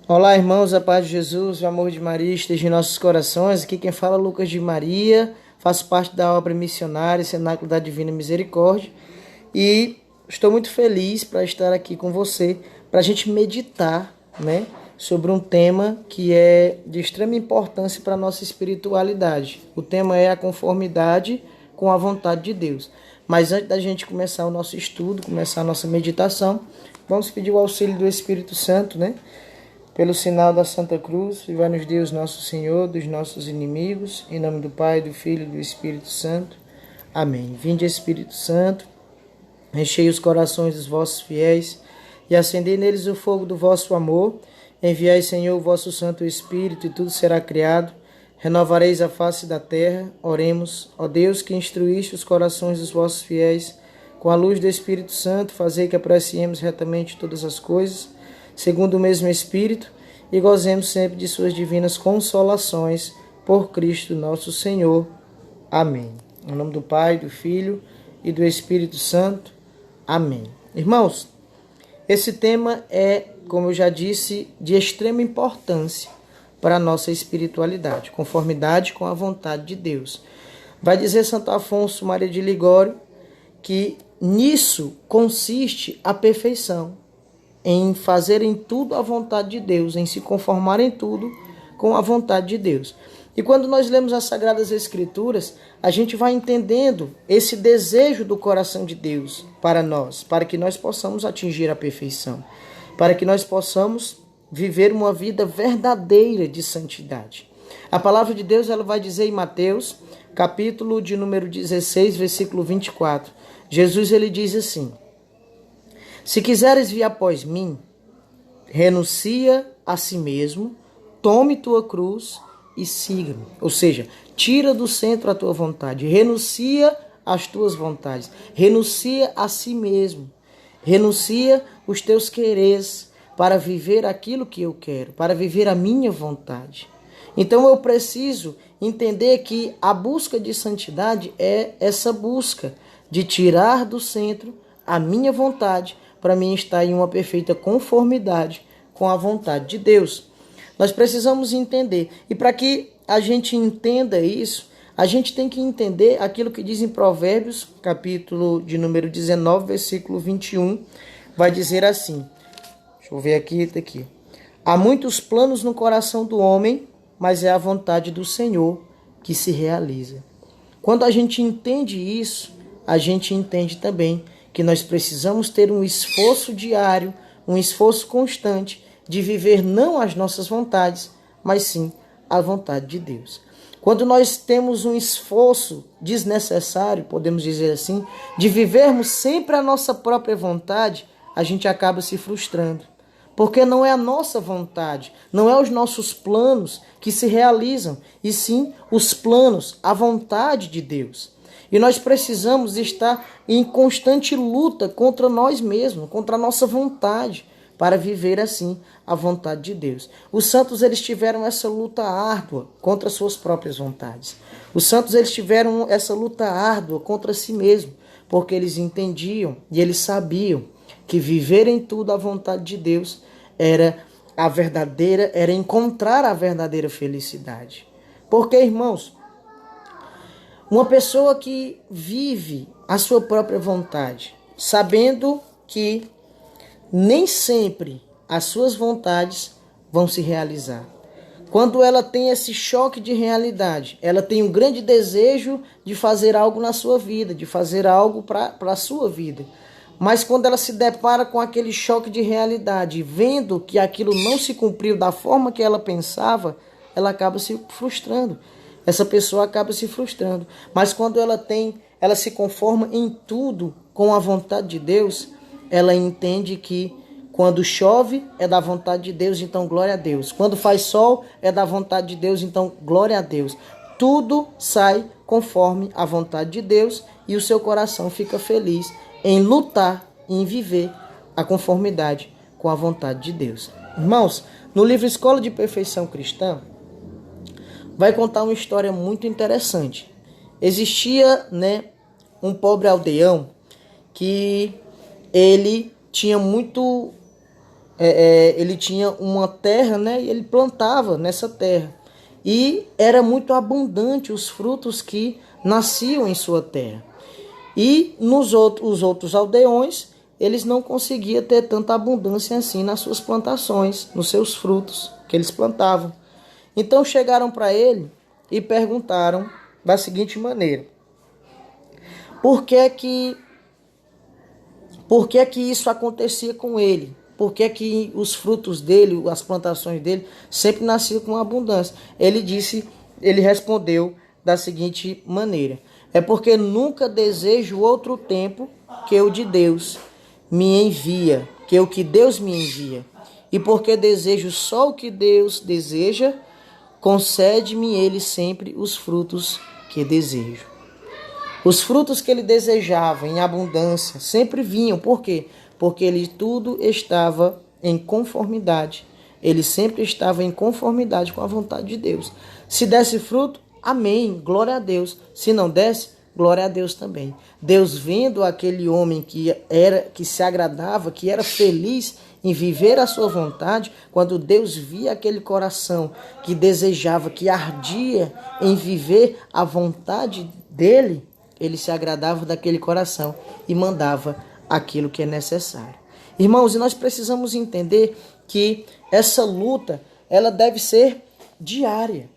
Olá, irmãos, a paz de Jesus, o amor de Maria esteja em nossos corações. Aqui quem fala é Lucas de Maria, faço parte da obra missionária Cenáculo da Divina Misericórdia e estou muito feliz para estar aqui com você, para a gente meditar, sobre um tema que é de extrema importância para a nossa espiritualidade. O tema é a conformidade com a vontade de Deus. Mas antes da gente começar o nosso estudo, começar a nossa meditação, vamos pedir o auxílio do Espírito Santo, Pelo sinal da Santa Cruz, livrai-nos Deus nosso Senhor dos nossos inimigos, em nome do Pai, do Filho e do Espírito Santo. Amém. Vinde, Espírito Santo, enchei os corações dos vossos fiéis e acendei neles o fogo do vosso amor. Enviai, Senhor, o vosso Santo Espírito, e tudo será criado. Renovareis a face da terra. Oremos, ó Deus, que instruíste os corações dos vossos fiéis, com a luz do Espírito Santo, fazei que apreciemos retamente todas as coisas, segundo o mesmo Espírito, e gozemos sempre de suas divinas consolações, por Cristo nosso Senhor. Amém. Em nome do Pai, do Filho e do Espírito Santo. Amém. Irmãos, esse tema é, como eu já disse, de extrema importância para a nossa espiritualidade, conformidade com a vontade de Deus. Vai dizer Santo Afonso Maria de Ligório que nisso consiste a perfeição, em fazerem tudo à vontade de Deus, em se conformarem tudo com a vontade de Deus. E quando nós lemos as Sagradas Escrituras, a gente vai entendendo esse desejo do coração de Deus para nós, para que nós possamos atingir a perfeição, para que nós possamos viver uma vida verdadeira de santidade. A palavra de Deus ela vai dizer em Mateus, capítulo de número 16, versículo 24. Jesus ele diz assim: se quiseres vir após mim, renuncia a si mesmo, tome tua cruz e siga-me. Ou seja, tira do centro a tua vontade, renuncia às tuas vontades, renuncia a si mesmo, renuncia os teus quereres para viver aquilo que eu quero, para viver a minha vontade. Então eu preciso entender que a busca de santidade é essa busca de tirar do centro a minha vontade, para mim estar em uma perfeita conformidade com a vontade de Deus. Nós precisamos entender. E para que a gente entenda isso, a gente tem que entender aquilo que diz em Provérbios, capítulo de número 19, versículo 21. Vai dizer assim, deixa eu ver aqui. Há muitos planos no coração do homem, mas é a vontade do Senhor que se realiza. Quando a gente entende isso, a gente entende também que nós precisamos ter um esforço diário, um esforço constante de viver não as nossas vontades, mas sim a vontade de Deus. Quando nós temos um esforço desnecessário, podemos dizer assim, de vivermos sempre a nossa própria vontade, a gente acaba se frustrando. Porque não é a nossa vontade, não é os nossos planos que se realizam, e sim os planos, a vontade de Deus. E nós precisamos estar em constante luta contra nós mesmos, contra a nossa vontade, para viver assim a vontade de Deus. Os santos eles tiveram essa luta árdua contra suas próprias vontades. Os santos eles tiveram essa luta árdua contra si mesmos, porque eles entendiam e eles sabiam que viver em tudo a vontade de Deus era encontrar a verdadeira felicidade. Porque, irmãos, uma pessoa que vive a sua própria vontade, sabendo que nem sempre as suas vontades vão se realizar. Quando ela tem esse choque de realidade, ela tem um grande desejo de fazer algo na sua vida, de fazer algo para a sua vida. Mas quando ela se depara com aquele choque de realidade, vendo que aquilo não se cumpriu da forma que ela pensava, ela acaba se frustrando. Essa pessoa acaba se frustrando. Mas quando ela se conforma em tudo com a vontade de Deus, ela entende que quando chove é da vontade de Deus, então glória a Deus. Quando faz sol é da vontade de Deus, então glória a Deus. Tudo sai conforme a vontade de Deus e o seu coração fica feliz em lutar, em viver a conformidade com a vontade de Deus. Irmãos, no livro Escola de Perfeição Cristã, vai contar uma história muito interessante. Existia, um pobre aldeão que ele tinha muito ele tinha uma terra, né? E ele plantava nessa terra. E era muito abundante os frutos que nasciam em sua terra. E os outros aldeões, eles não conseguiam ter tanta abundância assim nas suas plantações, nos seus frutos que eles plantavam. Então chegaram para ele e perguntaram da seguinte maneira: Por que que isso acontecia com ele? Por que que os frutos dele, as plantações dele, sempre nasciam com abundância? Ele respondeu da seguinte maneira: É porque nunca desejo outro tempo que o de Deus me envia, que o que Deus me envia. E porque desejo só o que Deus deseja, concede-me ele sempre os frutos que desejo. Os frutos que ele desejava em abundância sempre vinham. Por quê? Porque ele tudo estava em conformidade. Ele sempre estava em conformidade com a vontade de Deus. Se desse fruto, amém, glória a Deus. Se não desse, glória a Deus também. Deus vendo aquele homem que se agradava, que era feliz em viver a sua vontade, quando Deus via aquele coração que desejava, que ardia em viver a vontade dele, ele se agradava daquele coração e mandava aquilo que é necessário. Irmãos, e nós precisamos entender que essa luta, ela deve ser diária.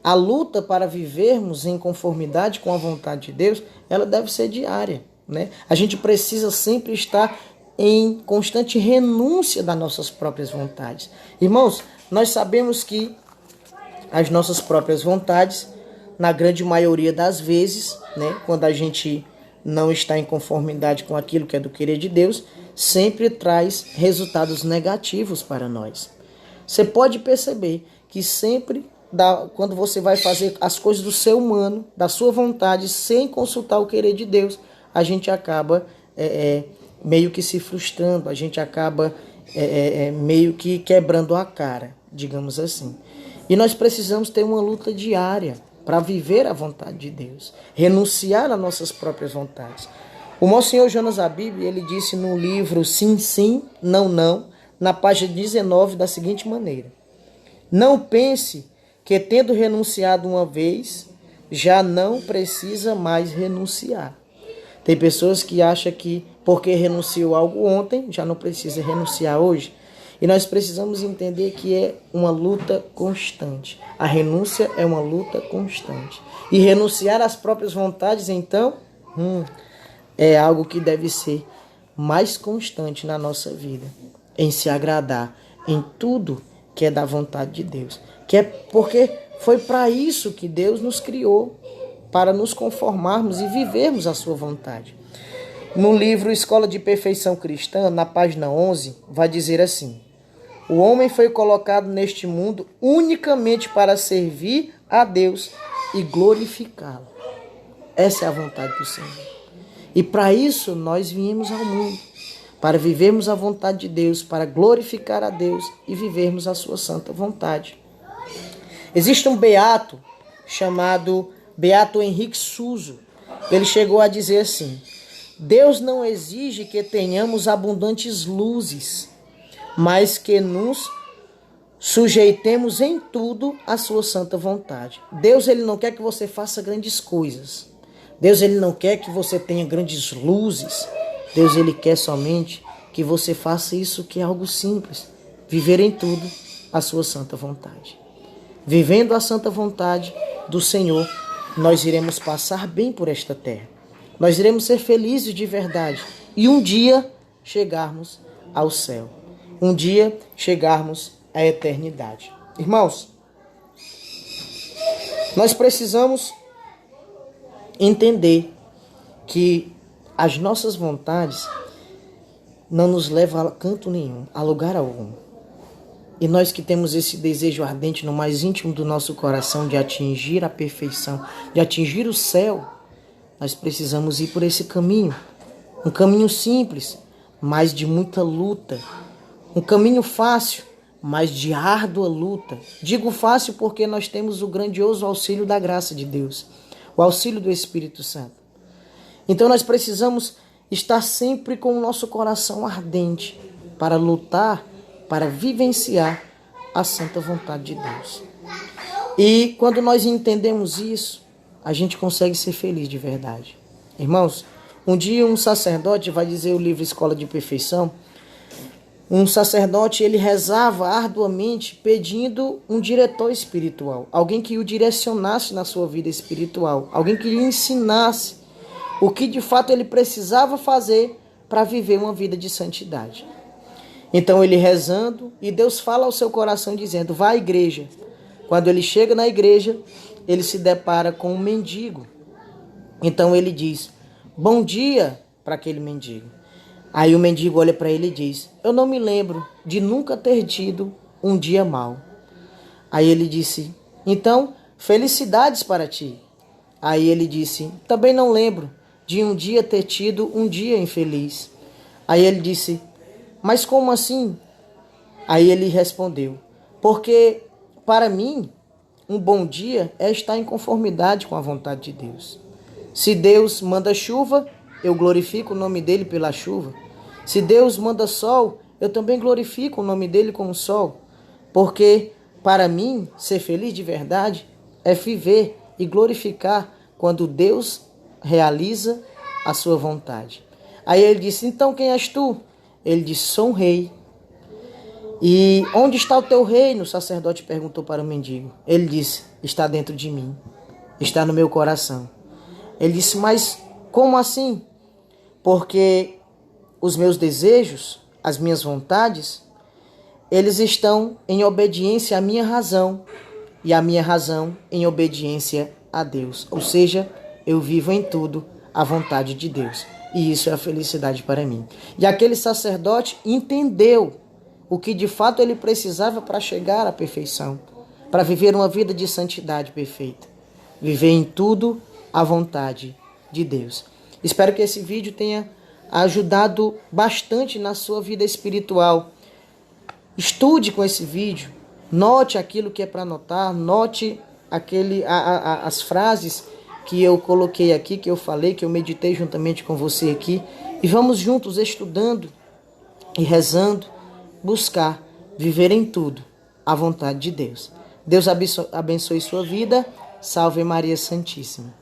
A luta para vivermos em conformidade com a vontade de Deus, ela deve ser diária, né? A gente precisa sempre estar em constante renúncia das nossas próprias vontades. Irmãos, nós sabemos que as nossas próprias vontades, na grande maioria das vezes, né, quando a gente não está em conformidade com aquilo que é do querer de Deus, sempre traz resultados negativos para nós. Você pode perceber que sempre, quando você vai fazer as coisas do ser humano, da sua vontade, sem consultar o querer de Deus, a gente acaba meio que se frustrando, a gente acaba meio que quebrando a cara, digamos assim. E nós precisamos ter uma luta diária para viver a vontade de Deus, renunciar às nossas próprias vontades. O Monsenhor Jonas Abib, ele disse no livro Sim, Sim, Não, Não, na página 19, da seguinte maneira: Não pense que, tendo renunciado uma vez, já não precisa mais renunciar. Tem pessoas que acham que porque renunciou algo ontem, já não precisa renunciar hoje. E nós precisamos entender que é uma luta constante. A renúncia é uma luta constante. E renunciar às próprias vontades, então, é algo que deve ser mais constante na nossa vida. Em se agradar em tudo que é da vontade de Deus. Que é porque foi para isso que Deus nos criou, para nos conformarmos e vivermos a sua vontade. No livro Escola de Perfeição Cristã, na página 11, vai dizer assim: O homem foi colocado neste mundo unicamente para servir a Deus e glorificá-lo. Essa é a vontade do Senhor. E para isso nós viemos ao mundo, para vivermos a vontade de Deus, para glorificar a Deus e vivermos a sua santa vontade. Existe um beato chamado Beato Henrique Suso. Ele chegou a dizer assim: Deus não exige que tenhamos abundantes luzes, mas que nos sujeitemos em tudo à sua santa vontade. Deus, ele não quer que você faça grandes coisas. Deus, ele não quer que você tenha grandes luzes. Deus, ele quer somente que você faça isso que é algo simples. Viver em tudo a sua santa vontade. Vivendo a santa vontade do Senhor, nós iremos passar bem por esta terra. Nós iremos ser felizes de verdade. E um dia chegarmos ao céu. Um dia chegarmos à eternidade. Irmãos, nós precisamos entender que as nossas vontades não nos levam a canto nenhum, a lugar algum. E nós que temos esse desejo ardente no mais íntimo do nosso coração de atingir a perfeição, de atingir o céu, nós precisamos ir por esse caminho. Um caminho simples, mas de muita luta. Um caminho fácil, mas de árdua luta. Digo fácil porque nós temos o grandioso auxílio da graça de Deus, o auxílio do Espírito Santo. Então nós precisamos estar sempre com o nosso coração ardente para lutar para vivenciar a santa vontade de Deus. E quando nós entendemos isso, a gente consegue ser feliz de verdade. Irmãos, um dia um sacerdote, vai dizer o livro Escola de Perfeição, um sacerdote, ele rezava arduamente pedindo um diretor espiritual, alguém que o direcionasse na sua vida espiritual, alguém que lhe ensinasse o que de fato ele precisava fazer para viver uma vida de santidade. Então ele rezando, e Deus fala ao seu coração dizendo, vá à igreja. Quando ele chega na igreja, ele se depara com um mendigo. Então ele diz, bom dia para aquele mendigo. Aí o mendigo olha para ele e diz, eu não me lembro de nunca ter tido um dia mau. Aí ele disse, então, felicidades para ti. Aí ele disse, também não lembro de um dia ter tido um dia infeliz. Aí ele disse, mas como assim? Aí ele respondeu, porque para mim, um bom dia é estar em conformidade com a vontade de Deus. Se Deus manda chuva, eu glorifico o nome dele pela chuva. Se Deus manda sol, eu também glorifico o nome dele com o sol. Porque, para mim, ser feliz de verdade é viver e glorificar quando Deus realiza a sua vontade. Aí ele disse, então quem és tu? Ele disse, sou um rei. E onde está o teu reino? O sacerdote perguntou para o mendigo. Ele disse, está dentro de mim, está no meu coração. Ele disse, mas como assim? Porque os meus desejos, as minhas vontades, eles estão em obediência à minha razão e a minha razão em obediência a Deus. Ou seja, eu vivo em tudo a vontade de Deus. E isso é a felicidade para mim. E aquele sacerdote entendeu o que de fato ele precisava para chegar à perfeição, para viver uma vida de santidade perfeita. Viver em tudo a vontade de Deus. Espero que esse vídeo tenha ajudado bastante na sua vida espiritual. Estude com esse vídeo, note aquilo que é para anotar, note as frases que eu coloquei aqui, que eu falei, que eu meditei juntamente com você aqui, e vamos juntos estudando e rezando, buscar viver em tudo a vontade de Deus. Deus abençoe sua vida. Salve Maria Santíssima.